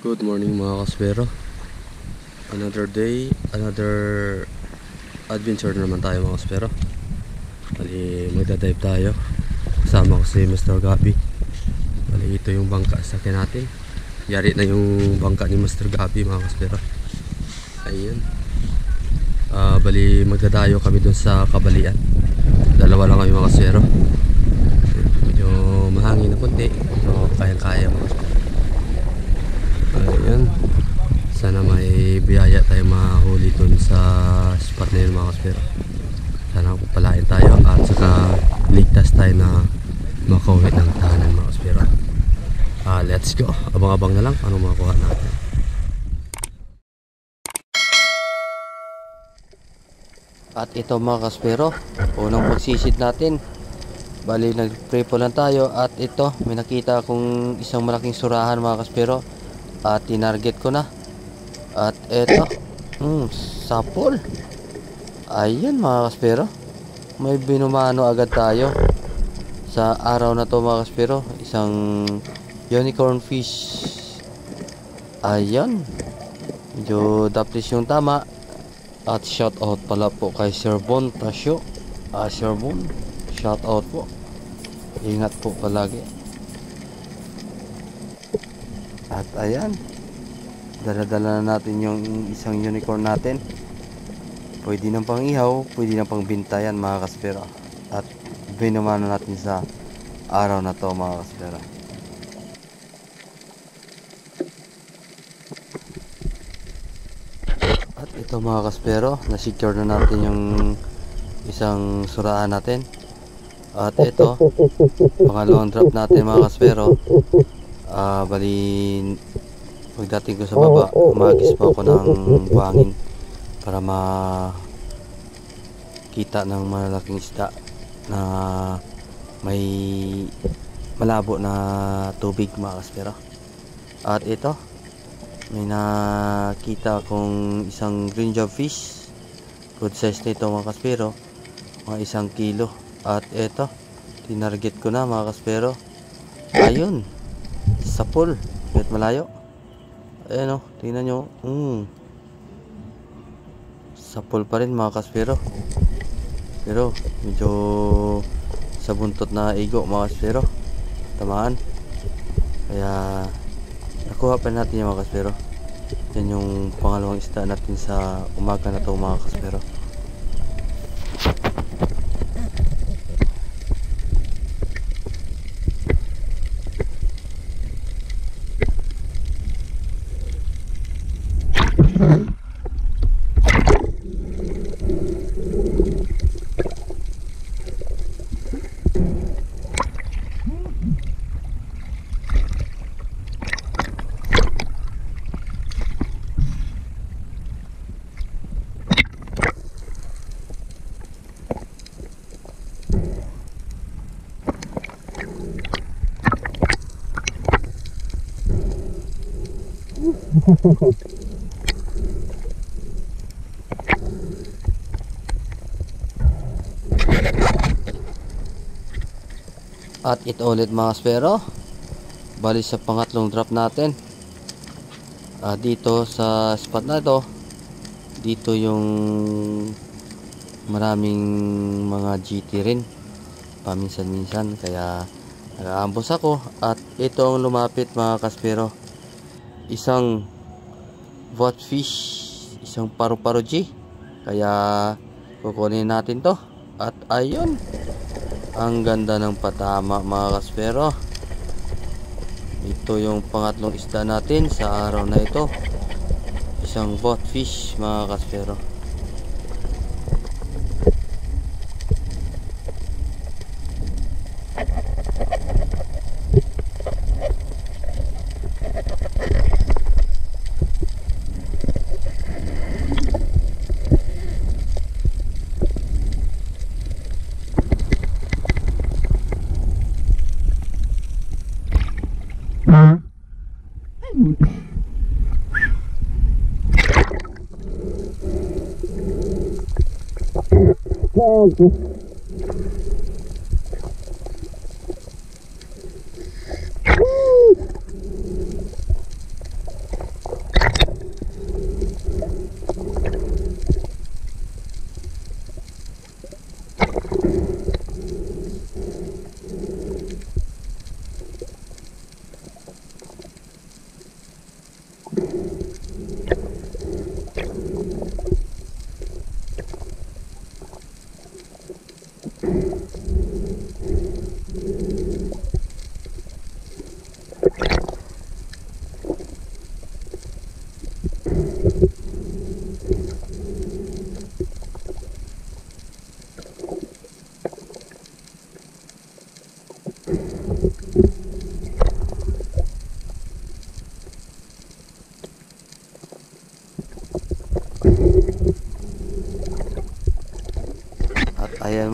Good morning mga kaswero. Another day, another adventure naman tayo mga kaswero. Bali magdadive tayo. Kasama ko si Mr. Gabi. Bali ito yung bangka sa akin natin. Yari na yung bangka ni Mr. Gabi mga kaswero. Ayun. Bali magdadayo kami dun sa Kabalian. Dalawa lang kami mga kaswero. Medyo mahangin na konti. So kayang-kaya mga kaswero. Ayan. Sana may biyaya tayo mahuli dun sa spot na yun mga kaswero. Sana palain tayo at saka ligtas tayo na makauwi ng tahanan mga kaswero. Let's go. Abang-abang na lang anong makuha natin. At ito mga kaswero, unang pagsisid natin. Bali nag-prepo lang tayo. At ito may nakita akong isang malaking surahan mga kaswero. At tinarget ko na. At eto sapol. Ayun mga kaspero, may binumano agad tayo sa araw na to mga kaspero. Isang unicorn fish. Ayun, medyo daplis yung tama. At shout out pala po kay Sir Bon Tasyo. Sir Bon, shout out po. Ingat po palagi. At ayan, dala-dala na natin yung isang unicorn natin. Pwede nang pang ihaw, pwede nang pang bintayan mga kaspero. At binumano natin sa araw na to mga kaspero. At ito mga kaspero, na-secure na natin yung isang suraan natin. At ito, pangalawang drop natin mga kaspero. Bali pagdating ko sa baba, umagis pa ako ng buhangin para makita ng malaking isda na may malabo na tubig mga kaspero. At ito, may nakita akong isang green job fish. Good size nito mga kaspero, mga 1 kilo. At ito, tinarget ko na mga kaspero. Ayun, sapol, kahit malayo. Ayan o, tingnan nyo. Sapol pa rin mga kaspero. Pero medyo sa buntot na igo mga kaspero, tamaan. Kaya nakuha pa natin yung mga kaspero. Yan yung pangalawang isda natin sa umaga na to mga kaspero. At ito ulit mga kaspero, bali sa pangatlong drop natin. Dito sa spot na ito, dito yung maraming mga GT rin paminsan-minsan, kaya nag-aambos ako. At ito ang lumapit mga kaspero, isang vatfish, isang paru-paro G. Kaya kukunin natin to. At ayun, ang ganda ng patama mga kaspero. Ito yung pangatlong isda natin sa araw na ito, isang vatfish mga kaspero.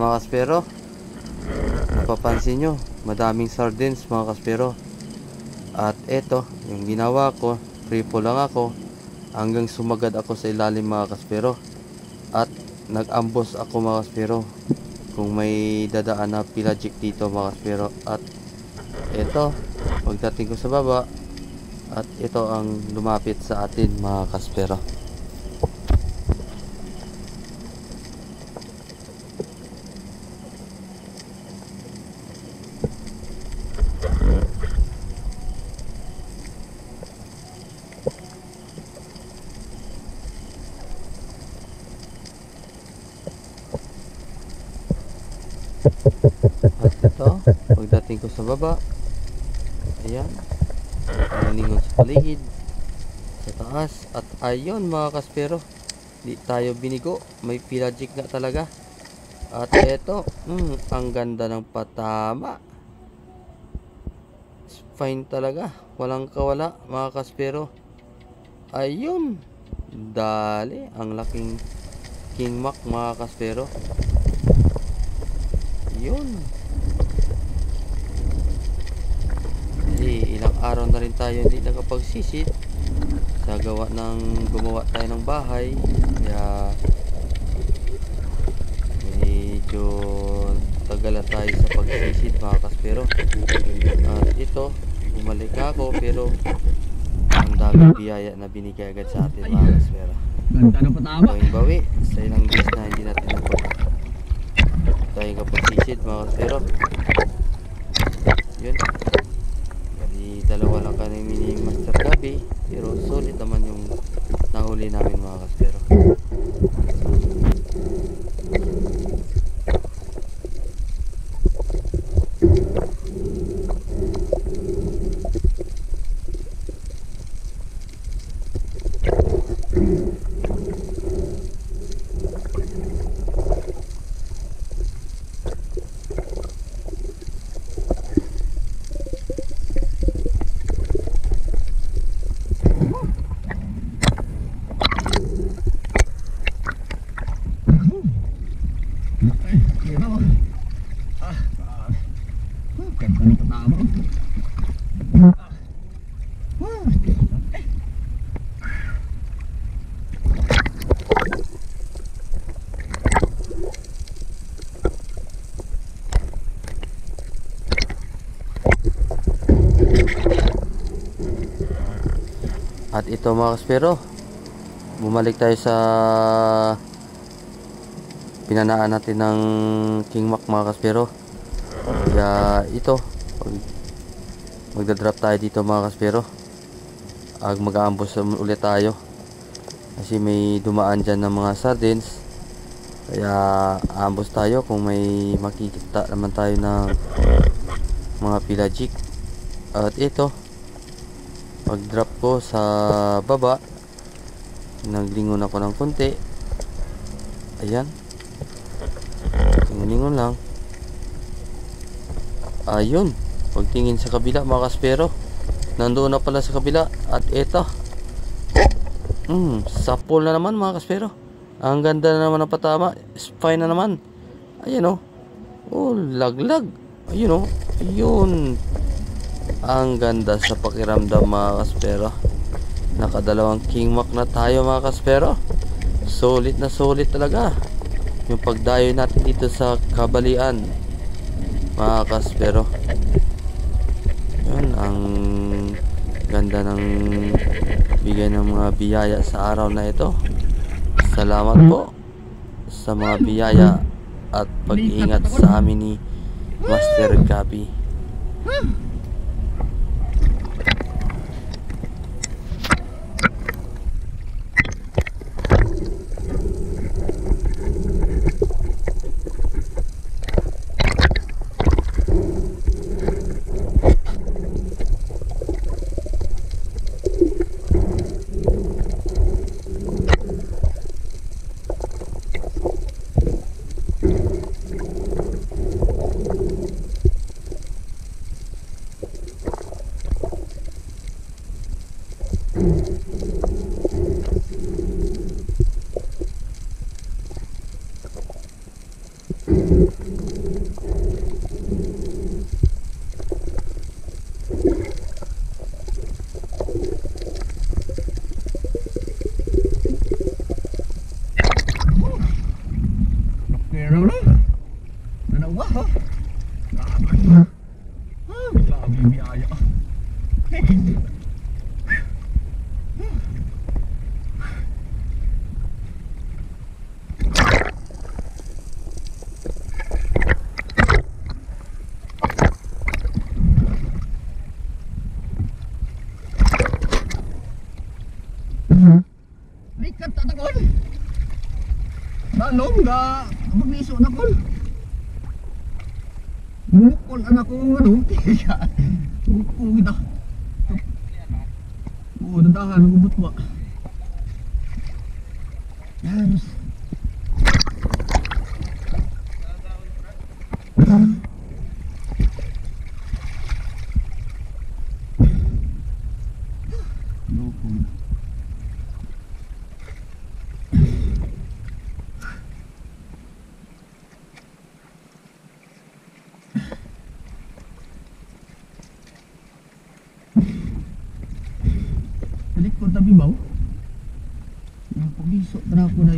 mga kaspero, napapansin nyo, madaming sardines mga kaspero. At eto, yung ginawa ko, free fall lang ako hanggang sumagad ako sa ilalim mga kaspero. At nag-ambos ako mga kaspero kung may dadaan na pelagic dito mga kaspero. At eto, pagdating ko sa baba, at ito ang lumapit sa atin mga kaspero. At ito, pagdating ko sa baba, ayan, nalingon sa paligid, sa taas, at ayun mga kaspero, di tayo binigo, may pelagic na talaga. At eto, ang ganda ng patama, fine talaga, walang kawala mga kaspero. Ayun, dali, ang laking king mac mga kaspero. Yun, ilang araw na rin tayo hindi nakapagsisid sa gawa ng gumawa tayo ng bahay, kaya medyo tagalan tayo sa pagsisid mga kaspero. At ito, bumalik ako, pero ang daming biyaya na binigay agad sa atin mga kaspero. Ganda ng patama. Gawing bawi sa ilang days na hindi natin tayo kapagsisid mga kaspero. Yun, bali dalawa lang kami mini master gabi, pero solid naman yung nahuli namin mga kaspero. Ganda ng patama. At ito mga kaspero, bumalik tayo sa pinanaan natin ng king mac mga kaspero. Kaya ito, magdadrop tayo dito mga kaspero, mag-aambos ulit tayo kasi may dumaan dyan ng mga sardines. Kaya aambos tayo kung may makikita naman tayo ng mga pelagic. At ito, pag drop ko sa baba, naglingon ako ng konti. Ayan, lingon lang. Ayun, pagtingin sa kabila mga kaspero, nandoon na pala sa kabila. At eto, sapol na naman mga kaspero. Ang ganda na naman ng patama, spine na naman. Ayan oh, laglag. Ayun ayun. Ang ganda sa pakiramdam mga kaspero. Nakadalawang king mac na tayo mga kaspero. Solid na solid talaga yung pagdayo natin dito sa kabalian mga kaspero. Yun, ang ganda ng bigay ng mga biyaya sa araw na ito. Salamat po sa mga biyaya at pag-iingat sa amin ni Master Gabi. bibiyaya. Likat na takon. Tanong ga magniso na kon. Mukol anak ko ano. Mukul kita. Oh, dandahan gubot ba. Yes. Loko. Balik ko tabi ba? Yung pagliso na ako na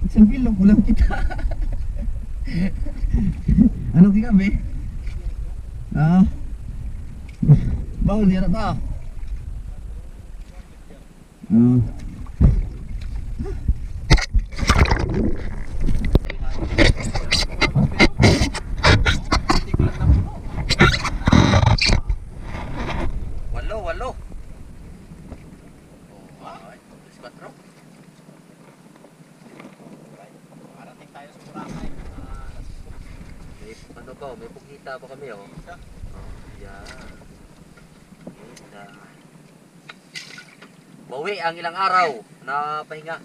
isang bilog ko lang kita. Ano kika be? Ah, bawal dia na ta. Walo. Oh, ay, 4. Parating tayo sa Boracay. Ano ba, may pugita pa kami oh. Yan. Kita. Bawi ang ilang araw na pahinga.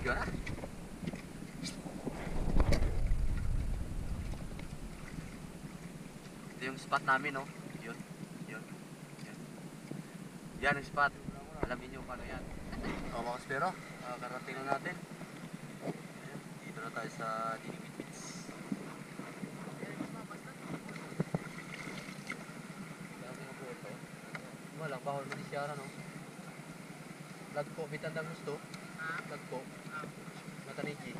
Sige na. Yung spot namin, no? Yun. Yan ang spot. Alamin nyo kung ano yan. O mga kaspero, karating na natin. Ayan, dito na tayo sa Dinigit Beach. Dami nga po ito. Walang bawal mo di siya, no? Lag po, bitandang gusto. Lag po. Mataniki.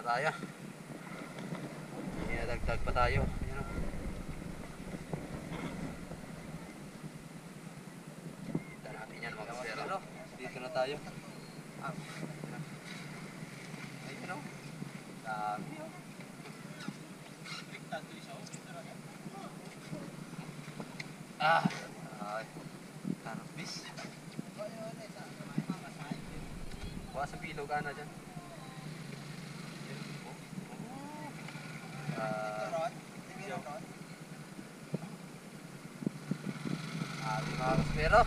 Tayo. Dagdag pa tayo. Ayan o. Kita natin yan mga kasero. Dito na tayo. Ayun o. Dami o. Ay. Kanapis. Kuha sa bilog ana dyan. Mga kaspero,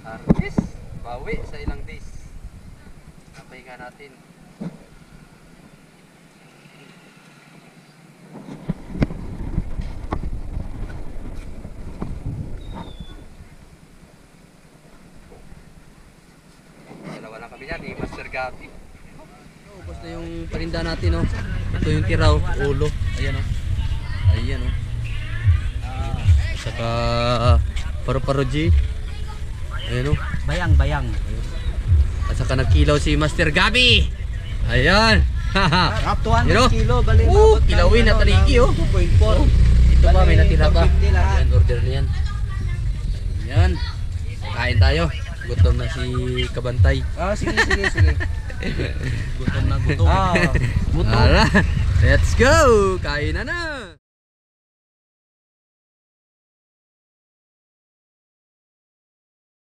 harvest, bawi sa ilang days. Napahinga natin. Dalawa lang kami yan, ni Master Gabi. Ubos na yung parinda natin, oh. Ito yung tiraw, ulo. Ayan, oh. Ayan, oh. At saka paru-paro G. Ayan, oh. Bayang. At saka nagkilaw si Master Gabi. Ayan. Up to 100 Yun, oh. kilo, balik Kilawin na taligi, oh. 2.4. Ito pa, may natira pa. 250 lahat. Ayan, order na yan. Ayan. Kain tayo. Gutom na si Kabantay. Sige. Gutom na gutom. Alright, let's go! Kain na na!